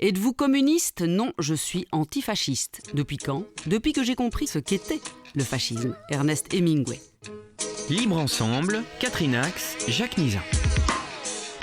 Êtes-vous communiste ? Non, je suis antifasciste. Depuis quand ? Depuis que j'ai compris ce qu'était le fascisme. Ernest Hemingway. Libre Ensemble, Catherine Ax, Jacques Nizan.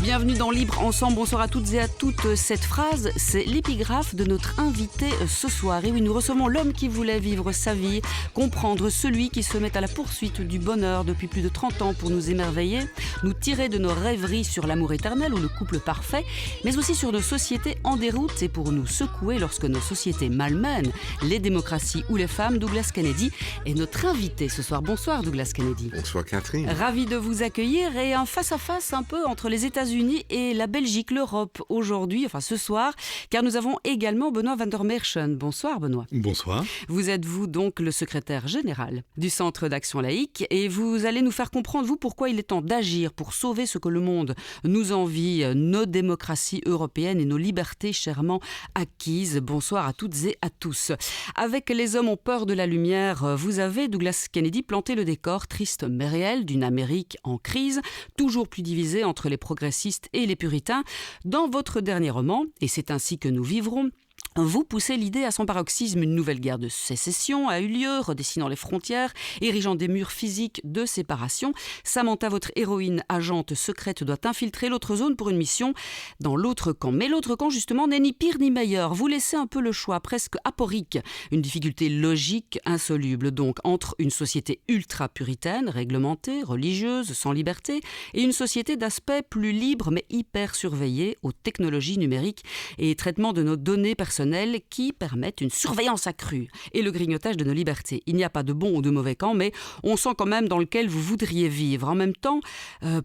Bienvenue dans Libre Ensemble, bonsoir à toutes et à toutes. Cette phrase, c'est l'épigraphe de notre invité ce soir. Et oui, nous recevons l'homme qui voulait vivre sa vie, comprendre celui qui se met à la poursuite du bonheur depuis plus de 30 ans pour nous émerveiller, nous tirer de nos rêveries sur l'amour éternel ou le couple parfait, mais aussi sur nos sociétés en déroute et pour nous secouer lorsque nos sociétés malmènent les démocraties ou les femmes. Douglas Kennedy est notre invité ce soir. Bonsoir Douglas Kennedy. Bonsoir Catherine. Ravi de vous accueillir et un face-à-face un peu entre les États-Unis et la Belgique, l'Europe aujourd'hui, enfin ce soir, car nous avons également Benoît van der Meerschen. Bonsoir Benoît. Bonsoir. Vous êtes vous donc le secrétaire général du Centre d'Action Laïque et vous allez nous faire comprendre vous pourquoi il est temps d'agir pour sauver ce que le monde nous envie, nos démocraties européennes et nos libertés chèrement acquises. Bonsoir à toutes et à tous. Avec Les hommes ont peur de la lumière, vous avez, Douglas Kennedy, planté le décor triste mais réel d'une Amérique en crise, toujours plus divisée entre les progressistes et les puritains. Dans votre dernier roman, et c'est ainsi que nous vivrons, vous poussez l'idée à son paroxysme. Une nouvelle guerre de sécession a eu lieu, redessinant les frontières, érigeant des murs physiques de séparation. Samantha, votre héroïne agente secrète, doit infiltrer l'autre zone pour une mission dans l'autre camp. Mais l'autre camp, justement, n'est ni pire ni meilleur. Vous laissez un peu le choix, presque aporique, une difficulté logique, insoluble donc, entre une société ultra-puritaine, réglementée, religieuse, sans liberté, et une société d'aspect plus libre mais hyper surveillée aux technologies numériques et traitement de nos données personnelles qui permettent une surveillance accrue et le grignotage de nos libertés. Il n'y a pas de bon ou de mauvais camp, mais on sent quand même dans lequel vous voudriez vivre. En même temps,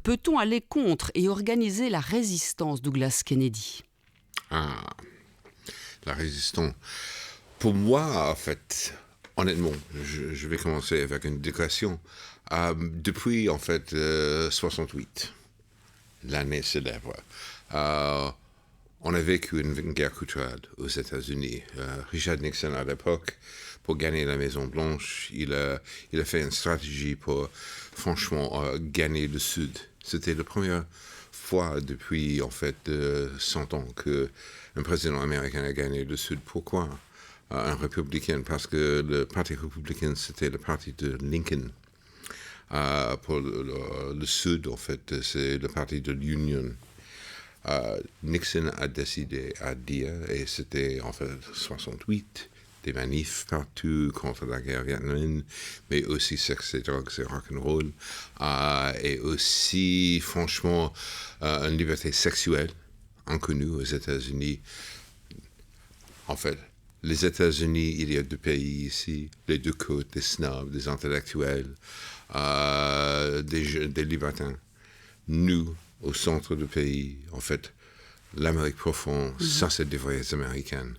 peut-on aller contre et organiser la résistance, Douglas Kennedy ? La résistance. Pour moi, en fait, honnêtement, je vais commencer avec une digression. Depuis, en fait, 68, l'année célèbre, on a vécu une guerre culturelle aux États-Unis. Richard Nixon, à l'époque, pour gagner la Maison-Blanche, il a fait une stratégie pour, franchement, gagner le Sud. C'était la première fois depuis, en fait, 100 ans qu'un président américain a gagné le Sud. Pourquoi un républicain? Parce que le parti républicain, c'était le parti de Lincoln. Pour le Sud, en fait, c'est le parti de l'Union. Nixon a décidé à dire, et c'était en fait 68, des manifs partout contre la guerre vietnamienne, mais aussi sexe et drogue, c'est rock'n'roll, et aussi, franchement, une liberté sexuelle inconnue aux États-Unis. En fait, les États-Unis, il y a deux pays ici, les deux côtes, des snobs, des intellectuels, des libertins. Nous, au centre du pays, en fait, l'Amérique profonde, ça c'est des vrais Américains.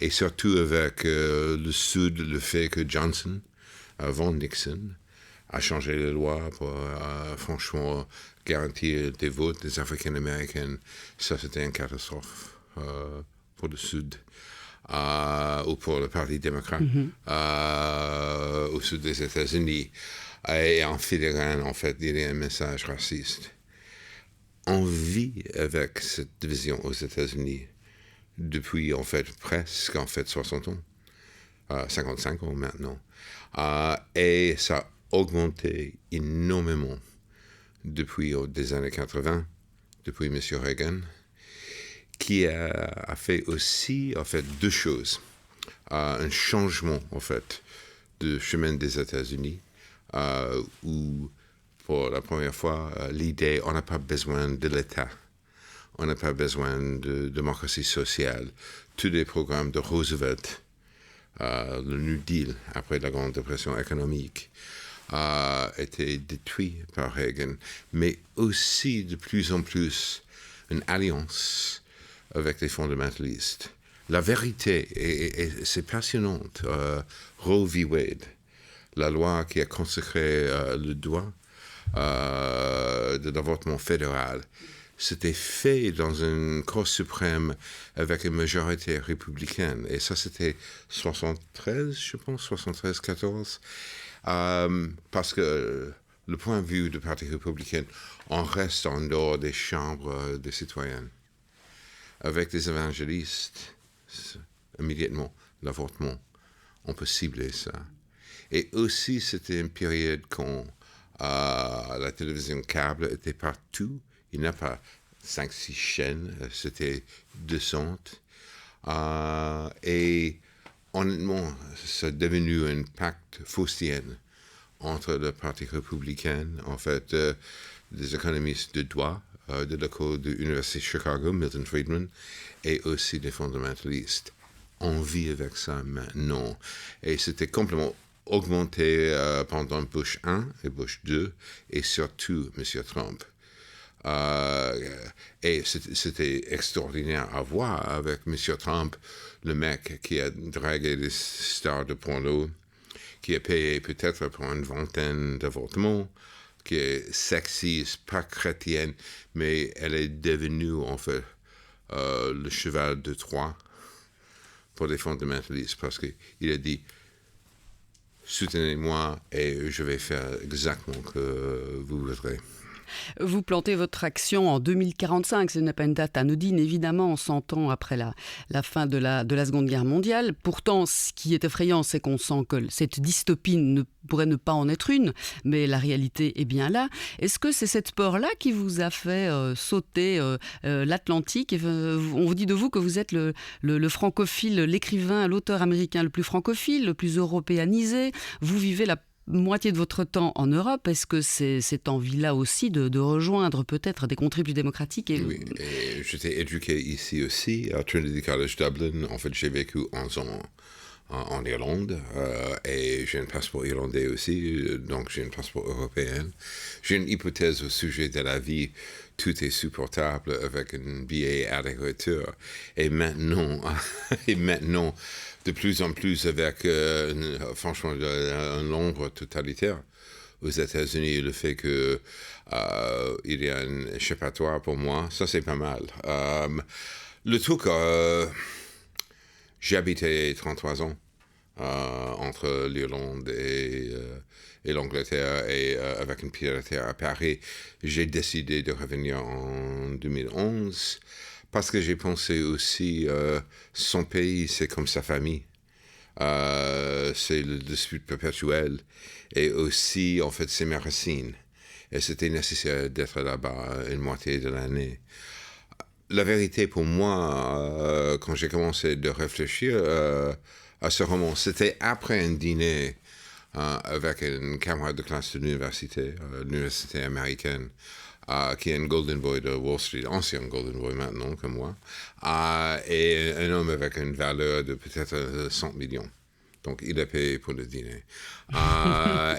Et surtout avec le Sud, le fait que Johnson, avant Nixon, a changé les lois pour, franchement, garantir des votes des Africains-Américains. Ça c'était une catastrophe pour le Sud. Ou pour le Parti démocrate au sud des États-Unis. Et en filigrane, en fait, il y a un message raciste. On vit avec cette division aux États-Unis depuis, en fait, presque, en fait, 60 ans, 55 ans maintenant. Et ça a augmenté énormément depuis des années 80, depuis M. Reagan, qui a fait aussi, en fait, deux choses. Un changement, en fait, de chemin des États-Unis, où, pour la première fois, l'idée, on n'a pas besoin de l'État, on n'a pas besoin de démocratie sociale. Tous les programmes de Roosevelt, le New Deal, après la Grande Dépression économique, étaient détruits par Reagan, mais aussi de plus en plus une alliance avec les fondamentalistes. La vérité, et c'est passionnant, Roe v. Wade, la loi qui a consacré le droit de l'avortement fédéral, c'était fait dans une Cour suprême avec une majorité républicaine. Et ça, c'était 73, je pense, 73-14. Parce que le point de vue du Parti républicain, on reste en dehors des chambres des citoyens. avec les évangélistes, immédiatement, l'avortement, on peut cibler ça. Et aussi, c'était une période quand la télévision câble était partout. Il n'y a pas 5-6 chaînes, c'était 200. Et honnêtement, c'est devenu un pacte faustien entre le Parti républicain, en fait, des économistes de droit, de l'école de l'Université de Chicago, Milton Friedman, et aussi des fondamentalistes. On vit avec ça maintenant. Et c'était complètement augmenté pendant Bush 1 et Bush 2, et surtout M. Trump. Et c'était extraordinaire à voir avec M. Trump, le mec qui a dragué des stars de porno, qui a payé peut-être pour une vingtaine d'avortements, qui est sexiste, pas chrétienne, mais elle est devenue en fait le cheval de Troie pour les fondamentalistes, parce qu'il a dit « Soutenez-moi et je vais faire exactement ce que vous voudrez ». Vous plantez votre action en 2045, ce n'est pas une date anodine, évidemment, 100 ans après la fin de la Seconde Guerre mondiale. Pourtant, ce qui est effrayant, c'est qu'on sent que cette dystopie ne pourrait ne pas en être une, mais la réalité est bien là. Est-ce que c'est cette peur-là qui vous a fait sauter l'Atlantique? On vous dit de vous que vous êtes le francophile, l'écrivain, l'auteur américain le plus francophile, le plus européanisé. Vous vivez la moitié de votre temps en Europe. Est-ce que c'est cette envie-là aussi de rejoindre peut-être des contrées plus démocratiques Oui, et j'étais éduqué ici aussi, à Trinity College Dublin. En fait, j'ai vécu 11 ans en Irlande et j'ai un passeport irlandais aussi, donc j'ai un passeport européen. J'ai une hypothèse au sujet de la vie. Tout est supportable avec un billet aller-retour. Et maintenant, de plus en plus avec, franchement, un nombre totalitaire aux États-Unis, le fait qu'il y a un échappatoire pour moi, ça c'est pas mal. Le truc, j'ai habité 33 ans entre l'Irlande et l'Angleterre, et avec une pied à terre à Paris. J'ai décidé de revenir en 2011 parce que j'ai pensé aussi son pays, c'est comme sa famille. C'est le dispute perpétuel, et aussi, en fait, c'est mes racines. Et c'était nécessaire d'être là-bas une moitié de l'année. La vérité pour moi, quand j'ai commencé de réfléchir à ce roman, c'était après un dîner avec une camarade de classe de l'université américaine, qui est un Golden Boy de Wall Street, ancien Golden Boy maintenant, comme moi, et un homme avec une valeur de peut-être 100 millions. Donc, il a payé pour le dîner.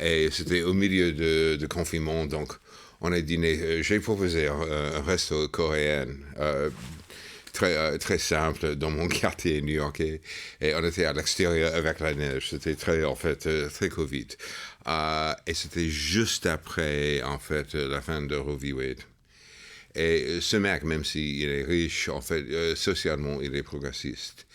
Et c'était au milieu de confinement, donc on a dîné. J'ai proposé un resto coréen, très simple, dans mon quartier new-yorkais, et on était à l'extérieur avec la neige. C'était très Covid. Et c'était juste après, en fait, la fin de Roe v. Wade. Et ce mec, même s'il est riche, en fait, socialement, il est progressiste.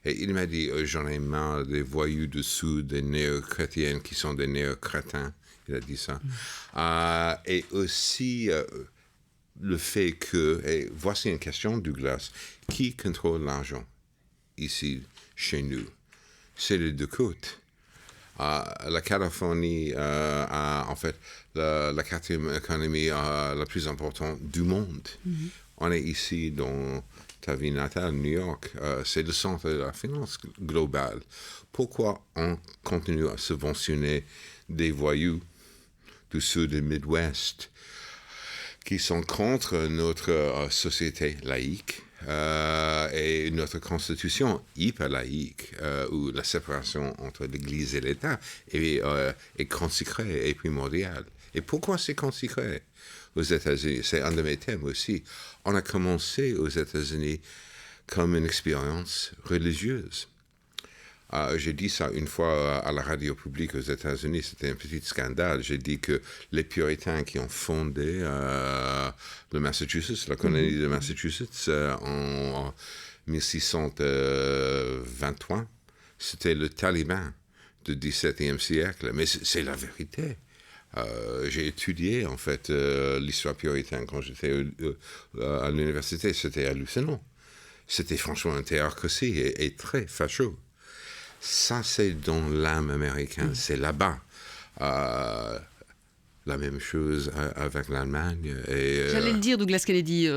Et il m'a dit, j'en ai marre des voyous dessous, des néo-chrétiennes qui sont des néo-crétins. Il a dit ça. Et aussi, le fait que, et voici une question, Douglas, qui contrôle l'argent ici, chez nous? C'est les deux côtes. La Californie a en fait la quatrième économie la plus importante du monde. Mm-hmm. On est ici dans ta ville natale, New York. C'est le centre de la finance globale. Pourquoi on continue à subventionner des voyous du sud du Midwest qui sont contre notre société laïque et notre constitution hyper laïque, où la séparation entre l'Église et l'État est consacrée et primordiale. Et pourquoi c'est consacré aux États-Unis? C'est un de mes thèmes aussi. On a commencé aux États-Unis comme une expérience religieuse. J'ai dit ça une fois à la radio publique aux États-Unis, c'était un petit scandale. J'ai dit que les puritains qui ont fondé le Massachusetts, la colonie de Massachusetts, en 1623, c'était le Taliban du XVIIe siècle. Mais c'est la vérité. J'ai étudié, en fait, l'histoire puritaine quand j'étais à l'université. C'était hallucinant. c'était franchement un théocratie et très facho. Ça, c'est dans l'âme américaine, c'est là-bas. La même chose avec l'Allemagne. J'allais le dire, Douglas Kennedy.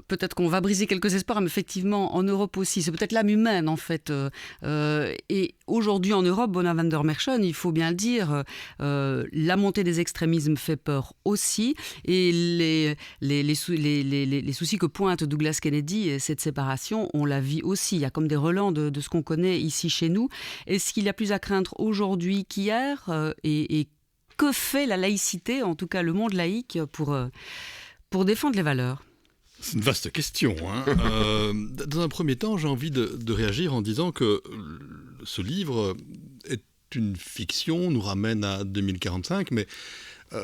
Peut-être qu'on va briser quelques espoirs, mais effectivement, en Europe aussi. C'est peut-être l'âme humaine, en fait. Et aujourd'hui, en Europe, Bonaventure Merchant, il faut bien le dire, la montée des extrémismes fait peur aussi. Et les soucis que pointe Douglas Kennedy, cette séparation, on la vit aussi. Il y a comme des relents de ce qu'on connaît ici chez nous. Est-ce qu'il y a plus à craindre aujourd'hui qu'hier et que fait la laïcité, en tout cas le monde laïque, pour défendre les valeurs ? C'est une vaste question. Dans un premier temps, j'ai envie de réagir en disant que ce livre est une fiction, nous ramène à 2045, mais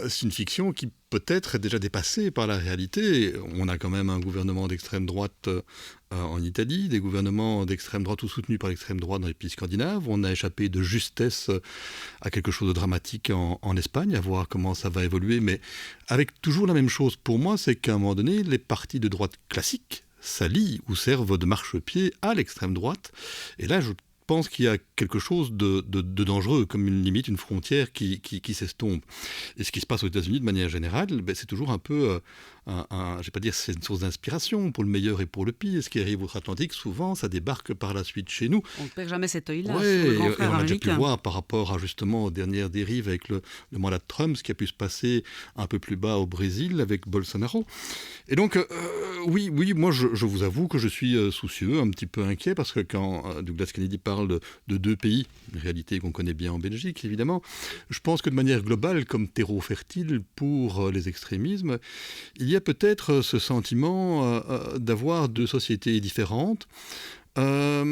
c'est une fiction qui peut-être est déjà dépassée par la réalité. On a quand même un gouvernement d'extrême droite en Italie, des gouvernements d'extrême droite ou soutenus par l'extrême droite dans les pays scandinaves. On a échappé de justesse à quelque chose de dramatique en Espagne, à voir comment ça va évoluer, mais avec toujours la même chose pour moi, c'est qu'à un moment donné, les partis de droite classiques s'allient ou servent de marchepied à l'extrême droite. Et là, je pense qu'il y a quelque chose de dangereux, comme une limite, une frontière qui s'estompe. Et ce qui se passe aux États-Unis de manière générale, c'est toujours un peu, je ne vais pas dire c'est une source d'inspiration pour le meilleur et pour le pire. Ce qui arrive outre-Atlantique, souvent, ça débarque par la suite chez nous. On ne perd jamais cet œil-là. Oui, et on a déjà pu voir par rapport à justement aux dernières dérives avec le mandat de Trump, ce qui a pu se passer un peu plus bas au Brésil avec Bolsonaro. Et donc, oui, moi je vous avoue que je suis soucieux, un petit peu inquiet, parce que quand Douglas Kennedy parle de deux pays, une réalité qu'on connaît bien en Belgique, évidemment, je pense que de manière globale, comme terreau fertile pour les extrémismes, il y a peut-être ce sentiment d'avoir deux sociétés différentes, un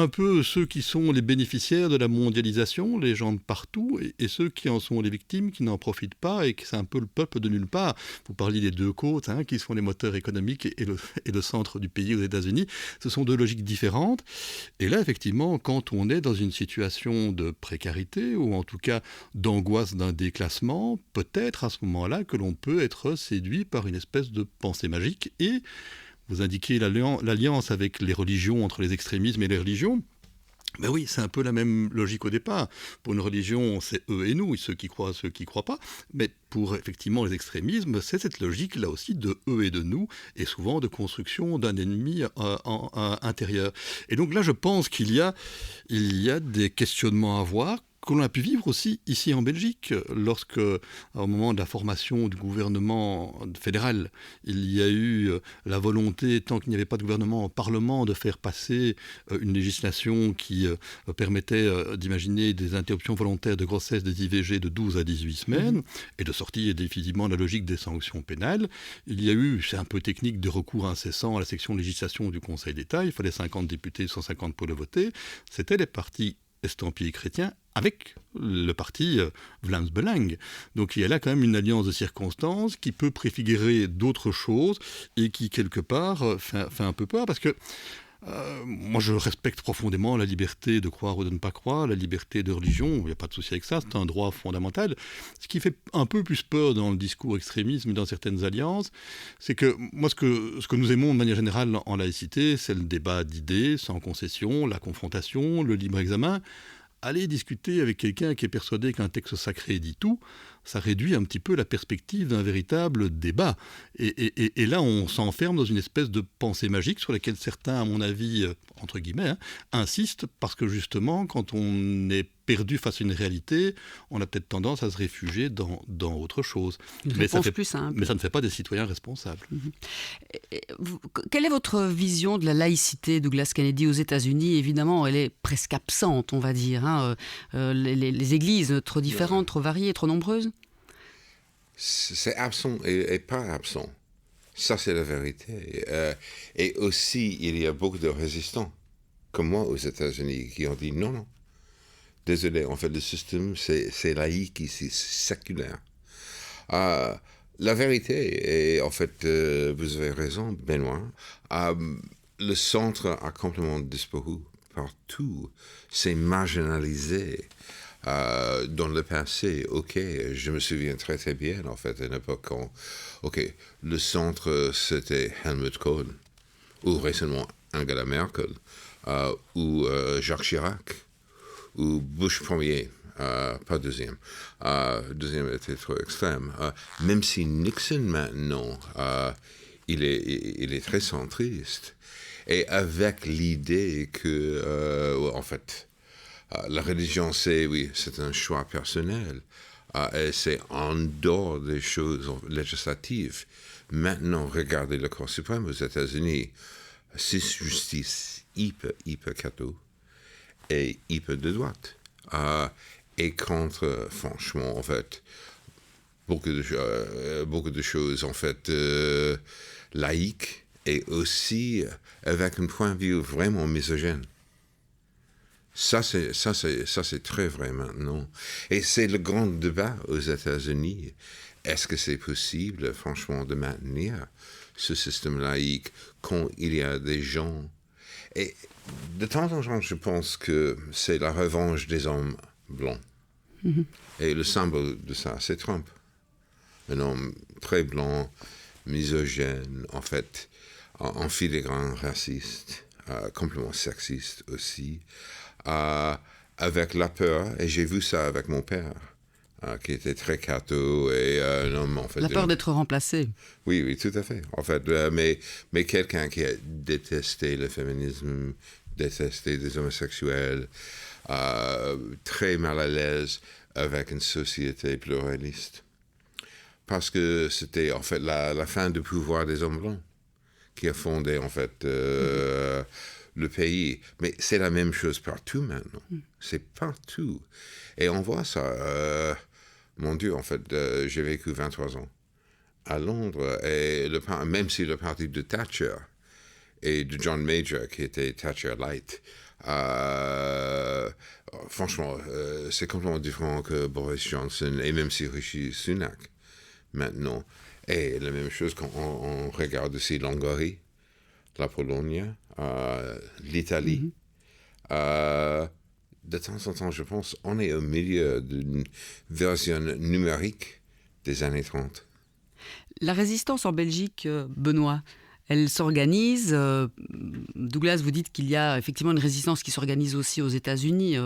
peu ceux qui sont les bénéficiaires de la mondialisation, les gens de partout, et ceux qui en sont les victimes, qui n'en profitent pas, et que c'est un peu le peuple de nulle part. Vous parliez des deux côtes, qui sont les moteurs économiques et le centre du pays aux États-Unis. Ce sont deux logiques différentes. Et là, effectivement, quand on est dans une situation de précarité, ou en tout cas d'angoisse d'un déclassement, peut-être à ce moment-là que l'on peut être séduit par une espèce de pensée magique. Et vous indiquez l'alliance avec les religions, entre les extrémismes et les religions. Ben oui, c'est un peu la même logique au départ. Pour une religion, c'est eux et nous, ceux qui croient, ceux qui ne croient pas. Mais pour effectivement les extrémismes, c'est cette logique là aussi de eux et de nous, et souvent de construction d'un ennemi intérieur. Et donc là, je pense qu'il y a des questionnements à avoir, que l'on a pu vivre aussi ici en Belgique, lorsque, au moment de la formation du gouvernement fédéral, il y a eu la volonté, tant qu'il n'y avait pas de gouvernement au Parlement, de faire passer une législation qui permettait d'imaginer des interruptions volontaires de grossesse des IVG de 12 à 18 semaines, et de sortir définitivement de la logique des sanctions pénales. Il y a eu, c'est un peu technique, de recours incessants à la section législation du Conseil d'État. Il fallait 50 députés, 150 pour le voter. C'était les partis estampillés chrétiens avec le parti Vlaams Belang. Donc il y a là quand même une alliance de circonstances qui peut préfigurer d'autres choses et qui, quelque part, fait un peu peur, parce que moi je respecte profondément la liberté de croire ou de ne pas croire, la liberté de religion, il n'y a pas de souci avec ça, c'est un droit fondamental. Ce qui fait un peu plus peur dans le discours extrémisme, dans certaines alliances, c'est que moi ce que nous aimons de manière générale en laïcité, c'est le débat d'idées, sans concession, la confrontation, le libre examen. Aller discuter avec quelqu'un qui est persuadé qu'un texte sacré dit tout, ça réduit un petit peu la perspective d'un véritable débat. Et là, on s'enferme dans une espèce de pensée magique sur laquelle certains, à mon avis, entre guillemets, insistent, parce que justement, quand on est perdu face à une réalité, on a peut-être tendance à se réfugier dans autre chose. Mais ça ne fait pas des citoyens responsables. Quelle est votre vision de la laïcité, Douglas Kennedy, aux États-Unis ? Évidemment, elle est presque absente, on va dire. Les églises trop différentes, trop variées, trop nombreuses. C'est absent et pas absent. Ça, c'est la vérité. Et aussi, il y a beaucoup de résistants, comme moi aux États-Unis, qui ont dit non. Désolé, en fait, le système, c'est laïque ici, c'est séculaire. La vérité, et en fait, vous avez raison, Benoît, le centre a complètement disparu partout. C'est marginalisé. Dans le passé, je me souviens très très bien, en fait, à une époque quand, le centre, c'était Helmut Kohl, ou récemment Angela Merkel, ou Jacques Chirac, ou Bush premier, pas deuxième. Deuxième était trop extrême. Même si Nixon, maintenant, il est très centriste, et avec l'idée que, en fait, la religion, c'est un choix personnel. Et c'est en dehors des choses législatives. Maintenant, regardez le Cour suprême aux États-Unis. C'est justice hyper catho et hyper de droite. Et contre, franchement, en fait, beaucoup de choses, en fait, laïques et aussi avec un point de vue vraiment misogyne. Ça, c'est très vrai maintenant. Et c'est le grand débat aux États-Unis. Est-ce que c'est possible, franchement, de maintenir ce système laïque quand il y a des gens... Et de temps en temps, je pense que c'est la revanche des hommes blancs. Mm-hmm. Et le symbole de ça, c'est Trump. Un homme très blanc, misogyne, en fait, en filigrane raciste, complètement sexiste aussi. Avec la peur, et j'ai vu ça avec mon père, qui était très catho et un homme, en fait... La peur d'être remplacé. Oui, tout à fait. En fait, mais quelqu'un qui a détesté le féminisme, détesté des homosexuels, très mal à l'aise avec une société pluraliste. Parce que c'était, en fait, la fin du pouvoir des hommes blancs qui a fondé, en fait... le pays. Mais c'est la même chose partout maintenant. C'est partout. Et on voit ça. Mon Dieu, en fait, j'ai vécu 23 ans à Londres. Et même si le parti de Thatcher et de John Major, qui était Thatcher Light, franchement, c'est complètement différent que Boris Johnson et même si Rishi Sunak maintenant. Et la même chose quand on regarde aussi l'Hongrie, la Pologne, l'Italie. De temps en temps, je pense, on est au milieu d'une version numérique des années 30. La résistance en Belgique, Benoît, elle s'organise. Douglas, vous dites qu'il y a effectivement une résistance qui s'organise aussi aux États-Unis.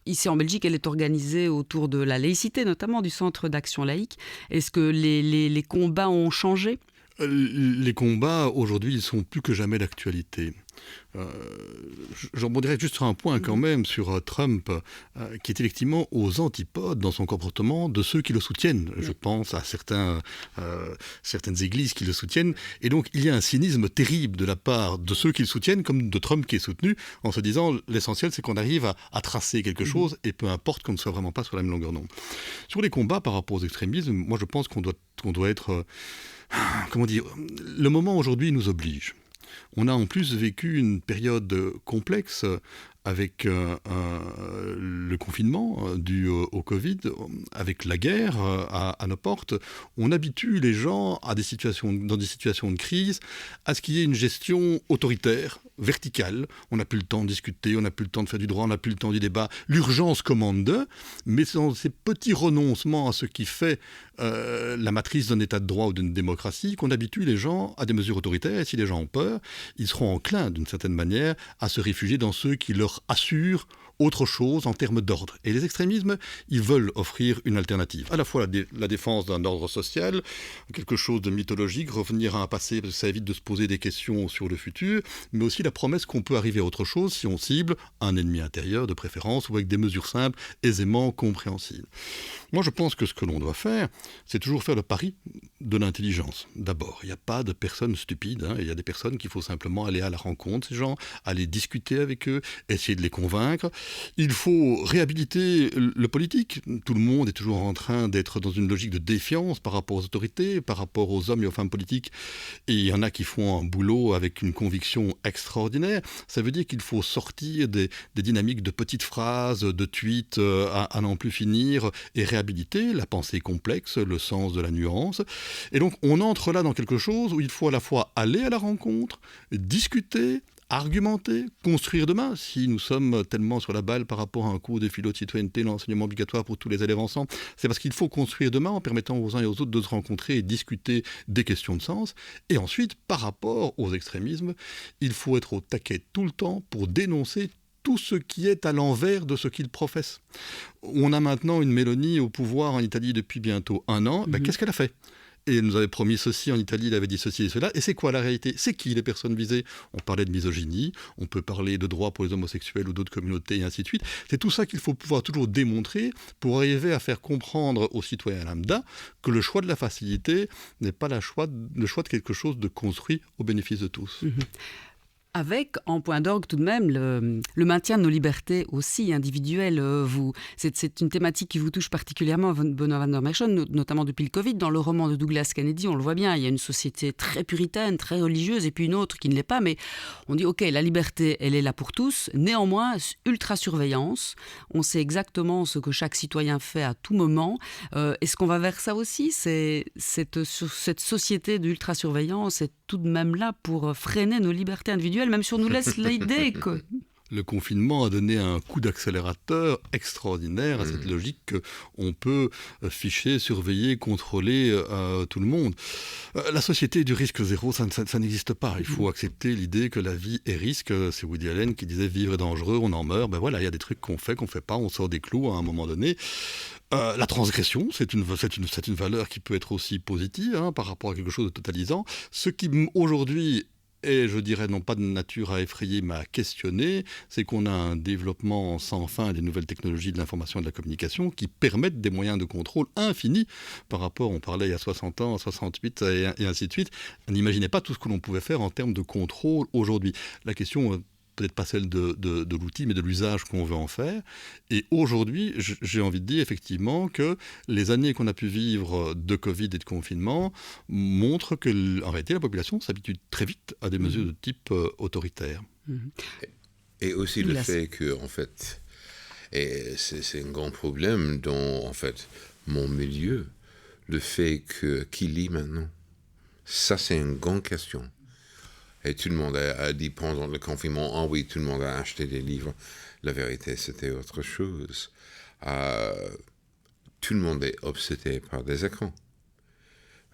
Ici en Belgique, elle est organisée autour de la laïcité, notamment du Centre d'action laïque. Est-ce que les combats ont changé ? Les combats, aujourd'hui, ils sont plus que jamais d'actualité. Je rebondirais juste sur un point quand même, sur Trump, qui est effectivement aux antipodes dans son comportement de ceux qui le soutiennent. Je pense à certaines églises qui le soutiennent. Et donc, il y a un cynisme terrible de la part de ceux qui le soutiennent, comme de Trump qui est soutenu, en se disant l'essentiel, c'est qu'on arrive à tracer quelque chose, et peu importe qu'on ne soit vraiment pas sur la même longueur d'onde. Sur les combats par rapport aux extrémismes, moi je pense qu'on doit être... comment dire, le moment aujourd'hui nous oblige. On a en plus vécu une période complexe avec le confinement dû au Covid, avec la guerre à nos portes. On habitue les gens dans des situations de crise à ce qu'il y ait une gestion autoritaire, verticale. On n'a plus le temps de discuter, on n'a plus le temps de faire du droit, on n'a plus le temps du débat. L'urgence commande, mais c'est dans ces petits renoncements à ce qui fait la matrice d'un état de droit ou d'une démocratie qu'on habitue les gens à des mesures autoritaires. Et si les gens ont peur, ils seront enclins d'une certaine manière à se réfugier dans ceux qui leur assurent autre chose en termes d'ordre. Et les extrémismes, ils veulent offrir une alternative. À la fois la défense d'un ordre social, quelque chose de mythologique, revenir à un passé, parce que ça évite de se poser des questions sur le futur, mais aussi la promesse qu'on peut arriver à autre chose si on cible un ennemi intérieur de préférence ou avec des mesures simples, aisément compréhensibles. Moi, je pense que ce que l'on doit faire, c'est toujours faire le pari de l'intelligence. D'abord, il n'y a pas de personnes stupides, il y a des personnes qu'il faut simplement aller à la rencontre, ces gens, aller discuter avec eux, essayer de les convaincre. Il faut réhabiliter le politique. Tout le monde est toujours en train d'être dans une logique de défiance par rapport aux autorités, par rapport aux hommes et aux femmes politiques. Et il y en a qui font un boulot avec une conviction extraordinaire. Ça veut dire qu'il faut sortir des dynamiques de petites phrases, de tweets à n'en plus finir et réhabiliter la pensée complexe, le sens de la nuance. Et donc on entre là dans quelque chose où il faut à la fois aller à la rencontre, discuter, argumenter, construire demain. Si nous sommes tellement sur la balle par rapport à un cours de philo de citoyenneté, l'enseignement obligatoire pour tous les élèves ensemble, c'est parce qu'il faut construire demain en permettant aux uns et aux autres de se rencontrer et discuter des questions de sens. Et ensuite, par rapport aux extrémismes, il faut être au taquet tout le temps pour dénoncer tout ce qui est à l'envers de ce qu'ils professent. On a maintenant une Mélanie au pouvoir en Italie depuis bientôt 1 an. Qu'est-ce qu'elle a fait ? Et elle nous avait promis ceci en Italie, elle avait dit ceci et cela. Et c'est quoi la réalité ? C'est qui les personnes visées ? On parlait de misogynie, on peut parler de droits pour les homosexuels ou d'autres communautés et ainsi de suite. C'est tout ça qu'il faut pouvoir toujours démontrer pour arriver à faire comprendre aux citoyens lambda que le choix de la facilité n'est pas le choix de quelque chose de construit au bénéfice de tous. Avec, en point d'orgue tout de même, le maintien de nos libertés aussi individuelles. C'est une thématique qui vous touche particulièrement, Benoît van der Merchon, notamment depuis le Covid. Dans le roman de Douglas Kennedy, on le voit bien, il y a une société très puritaine, très religieuse, et puis une autre qui ne l'est pas. Mais on dit, OK, la liberté, elle est là pour tous. Néanmoins, ultra-surveillance. On sait exactement ce que chaque citoyen fait à tout moment. Est-ce qu'on va vers ça aussi ? Cette société d'ultra-surveillance est tout de même là pour freiner nos libertés individuelles, même si on nous laisse l'idée que... Le confinement a donné un coup d'accélérateur extraordinaire à cette logique qu'on peut ficher, surveiller, contrôler tout le monde. La société du risque zéro, ça n'existe pas. Il faut accepter l'idée que la vie est risque. C'est Woody Allen qui disait « vivre est dangereux, on en meurt ». Ben voilà, il y a des trucs qu'on fait pas, on sort des clous à un moment donné. La transgression, c'est une valeur qui peut être aussi positive par rapport à quelque chose de totalisant. Ce qui aujourd'hui est, je dirais, non pas de nature à effrayer, mais à questionner, c'est qu'on a un développement sans fin des nouvelles technologies de l'information et de la communication qui permettent des moyens de contrôle infinis par rapport, on parlait il y a 60 ans, 68 et ainsi de suite. On n'imaginait pas tout ce que l'on pouvait faire en termes de contrôle aujourd'hui. La question peut-être pas celle de l'outil, mais de l'usage qu'on veut en faire. Et aujourd'hui, j'ai envie de dire effectivement que les années qu'on a pu vivre de Covid et de confinement montrent que, en réalité, la population s'habitue très vite à des mesures de type autoritaire. Et aussi le fait que, en fait, et c'est un grand problème dans, en fait, mon milieu, le fait que qui lit maintenant, ça c'est une grande question. Et tout le monde a dit pendant le confinement, ah oui, tout le monde a acheté des livres. La vérité, c'était autre chose. Tout le monde est obsédé par des écrans.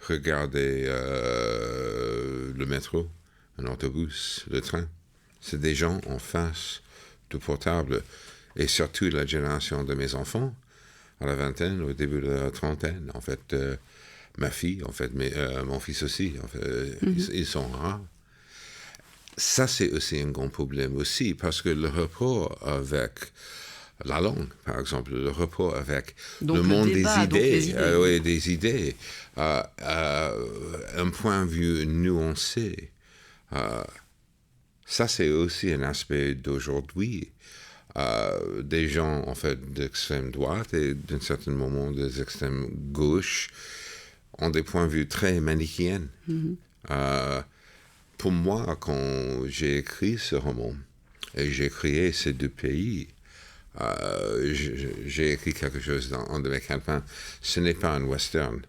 Regardez le métro, un autobus, le train. C'est des gens en face de portables. Et surtout la génération de mes enfants, à la vingtaine, au début de la trentaine. En fait, ma fille, en fait, mon fils aussi, en fait, ils sont rares. Ça, c'est aussi un grand problème aussi, parce que le rapport avec la langue, par exemple, le rapport avec le monde des idées, un point de vue nuancé, ça, c'est aussi un aspect d'aujourd'hui. Des gens, en fait, d'extrême droite et d'un certain moment des extrêmes gauche ont des points de vue très manichéens. Pour moi, quand j'ai écrit ce roman et j'ai créé ces deux pays, j'ai écrit quelque chose en 2015. Ce n'est pas un western.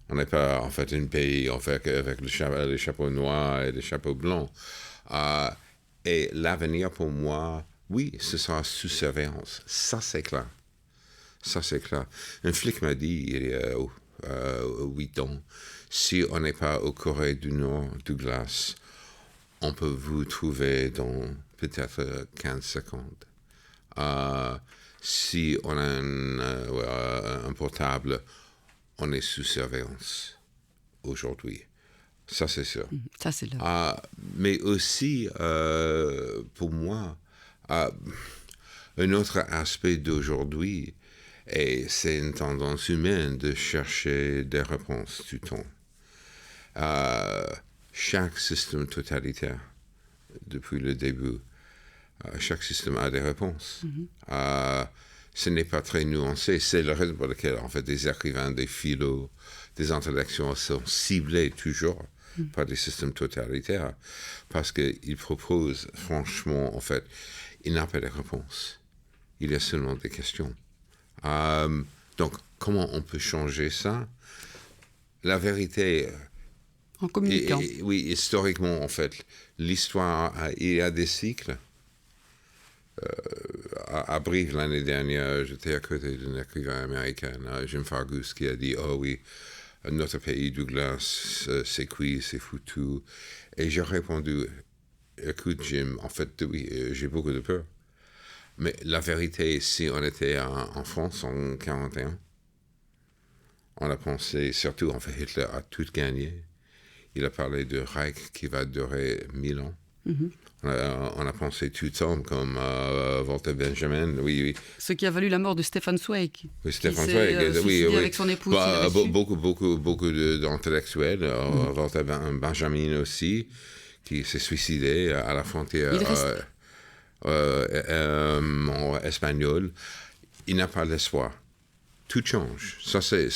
On n'est pas en fait un pays en fait, avec les chapeaux noirs et les chapeaux blancs. Et l'avenir pour moi, oui, ce sera sous surveillance. Ça, c'est clair. Ça, c'est clair. Un flic m'a dit il y a 8 ans, si on n'est pas au Corée du Nord, Douglas, on peut vous trouver dans peut-être 15 secondes. Si on a un portable, on est sous surveillance aujourd'hui. Ça, c'est sûr. Ça, c'est là. Mais aussi, pour moi, un autre aspect d'aujourd'hui, et c'est une tendance humaine de chercher des réponses tout le temps. Chaque système totalitaire, depuis le début, chaque système a des réponses. Ce n'est pas très nuancé. C'est le raison pour lequel, en fait, des écrivains, des philos, des intellectuels sont ciblés toujours par des systèmes totalitaires, parce qu'ils proposent, franchement, en fait, il n'y a pas de réponse. Il y a seulement des questions. Donc, comment on peut changer ça ? La vérité... En communiquant. Oui, historiquement, en fait, l'histoire, il y a des cycles. À Brive, l'année dernière, j'étais à côté d'un écrivain américain, Jim Fargus, qui a dit « Oh oui, notre pays, Douglas, c'est cuit, c'est foutu. » Et j'ai répondu « Écoute, Jim, en fait, oui, j'ai beaucoup de peur. Mais la vérité, si on était en France en 1941, on a pensé, surtout, en fait, Hitler a tout gagné. Il a parlé de Reich qui va durer 1000 ans. Mm-hmm. On a pensé tout le temps, comme Walter Benjamin, oui. Ce qui a valu la mort de Stefan Zweig. Oui, Stefan Zweig, oui. Avec son épouse. Beaucoup d'intellectuels, Walter Benjamin aussi, qui s'est suicidé à la frontière espagnole. Il n'a pas d'espoir. Tout change. Ça, c'est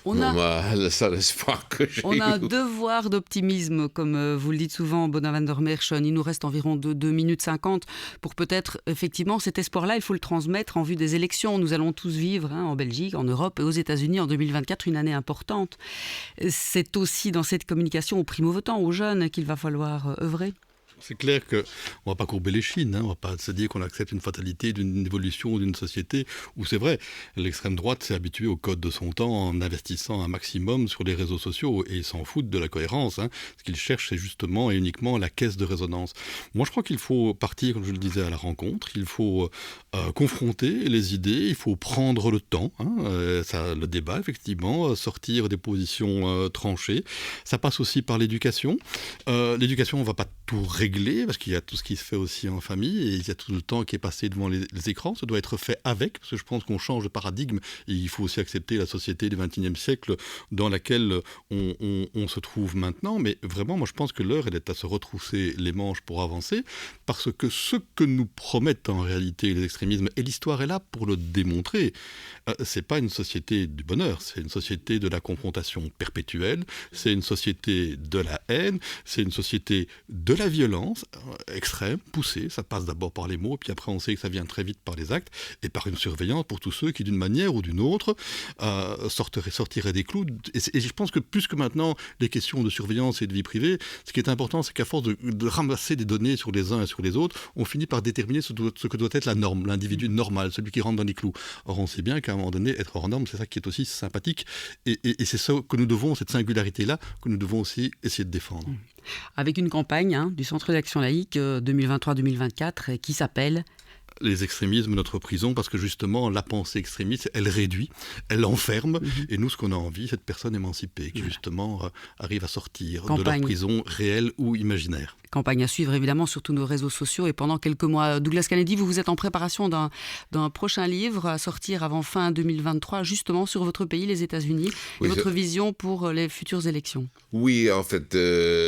le seul espoir que j'ai. On a un devoir d'optimisme, comme vous le dites souvent, Bonavent Merchon. Il nous reste environ 2 minutes 50 pour peut-être, effectivement, cet espoir-là, il faut le transmettre en vue des élections. Nous allons tous vivre en Belgique, en Europe et aux États-Unis en 2024, une année importante. C'est aussi dans cette communication aux primo-votants, aux jeunes, qu'il va falloir œuvrer. C'est clair qu'on ne va pas courber les chines, on ne va pas se dire qu'on accepte une fatalité d'une évolution d'une société où c'est vrai, l'extrême droite s'est habituée au code de son temps en investissant un maximum sur les réseaux sociaux et ils s'en foutent de la cohérence. Ce qu'ils cherchent, c'est justement et uniquement la caisse de résonance. Moi, je crois qu'il faut partir, comme je le disais, à la rencontre, il faut confronter les idées, il faut prendre le temps, le débat, effectivement, sortir des positions tranchées. Ça passe aussi par l'éducation. L'éducation, on ne va pas tout régler, parce qu'il y a tout ce qui se fait aussi en famille, et il y a tout le temps qui est passé devant les écrans. Ça doit être fait avec, parce que je pense qu'on change de paradigme, et il faut aussi accepter la société du XXIe siècle dans laquelle on se trouve maintenant. Mais vraiment, moi je pense que l'heure, elle est à se retrousser les manches pour avancer, parce que ce que nous promettent en réalité les extrémismes, et l'histoire est là pour le démontrer, c'est pas une société du bonheur, c'est une société de la confrontation perpétuelle, c'est une société de la haine, c'est une société de la violence extrême, poussée. Ça passe d'abord par les mots, et puis après on sait que ça vient très vite par les actes, et par une surveillance pour tous ceux qui, d'une manière ou d'une autre, sortiraient des clous. Et je pense que plus que maintenant, les questions de surveillance et de vie privée, ce qui est important, c'est qu'à force de ramasser des données sur les uns et sur les autres, on finit par déterminer ce que doit être la norme, l'individu normal, celui qui rentre dans les clous. Or, on sait bien qu'à un moment donné, être hors norme, c'est ça qui est aussi sympathique, et c'est ça que nous devons, cette singularité-là, que nous devons aussi essayer de défendre. Avec une campagne du Centre d'action laïque 2023-2024 qui s'appelle les extrémismes, notre prison, parce que justement, la pensée extrémiste, elle réduit, elle enferme, et nous, ce qu'on a envie, c'est de personnes émancipées, qui justement arrivent à sortir de leur prison réelle ou imaginaire. Campagne à suivre évidemment sur tous nos réseaux sociaux et pendant quelques mois. Douglas Kennedy, vous êtes en préparation d'un prochain livre à sortir avant fin 2023, justement sur votre pays, les États-Unis, et votre vision pour les futures élections. Oui, en fait,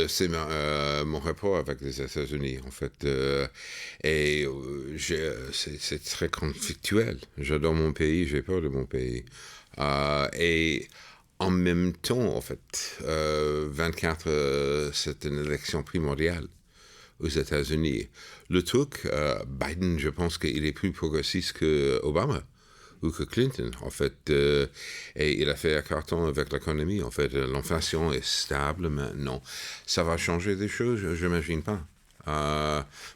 c'est mon rapport avec les États-Unis, en fait, et c'est très conflictuel. J'adore mon pays, j'ai peur de mon pays, et en même temps, en fait, 24, c'est une élection primordiale aux États-Unis. Le truc, Biden, je pense qu'il est plus progressiste que Obama ou que Clinton, en fait. Et il a fait un carton avec l'économie, en fait. L'inflation est stable maintenant. Ça va changer des choses, je n'imagine pas.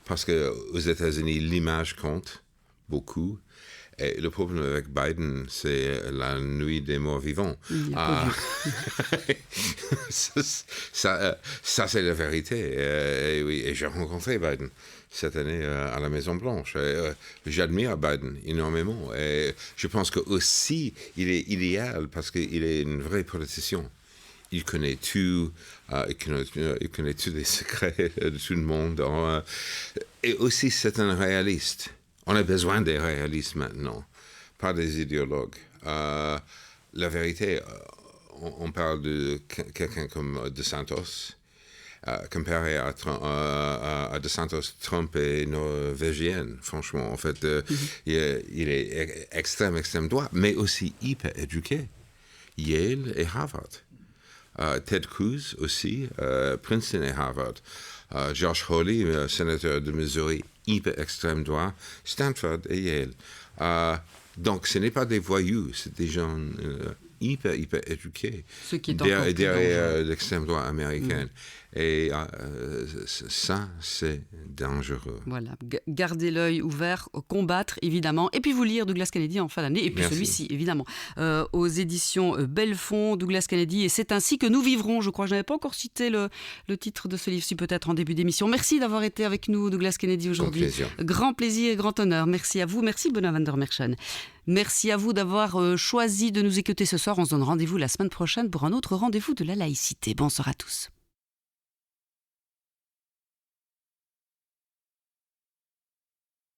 Parce qu'aux États-Unis, l'image compte beaucoup. Et le problème avec Biden, c'est la nuit des morts vivants. Ça, c'est la vérité. Et j'ai rencontré Biden cette année à la Maison-Blanche. J'admire Biden énormément. Et je pense qu'aussi, il est idéal parce qu'il est un vrai politicien. Il connaît tout, il connaît tous les secrets de tout le monde. Et aussi, c'est un réaliste. On a besoin des réalistes maintenant, pas des idéologues. La vérité, on parle de quelqu'un comme De Santos. Comparé à De Santos, Trump est norvégienne, franchement. En fait, il est extrême droit, mais aussi hyper éduqué. Yale et Harvard. Ted Cruz aussi, Princeton et Harvard. Josh Hawley, sénateur de Missouri, hyper extrême droit, Stanford et Yale. Donc, ce n'est pas des voyous, c'est des gens hyper éduqués Ce qui est encore plus derrière dangereux. l'extrême droite américaine. Et ça, c'est dangereux. Voilà, gardez l'œil ouvert, combattre évidemment, et puis vous lire Douglas Kennedy en fin d'année, et puis Merci. celui-ci évidemment, aux éditions Bellefond, Douglas Kennedy, et c'est ainsi que nous vivrons, je crois. Je n'avais pas encore cité le titre de ce livre-ci, peut-être en début d'émission. Merci d'avoir été avec nous, Douglas Kennedy, aujourd'hui. Grand plaisir et grand honneur. Merci à vous, merci Benoît van der Merchen. Merci à vous d'avoir choisi de nous écouter ce soir. On se donne rendez-vous la semaine prochaine pour un autre rendez-vous de la laïcité. Bonsoir à tous.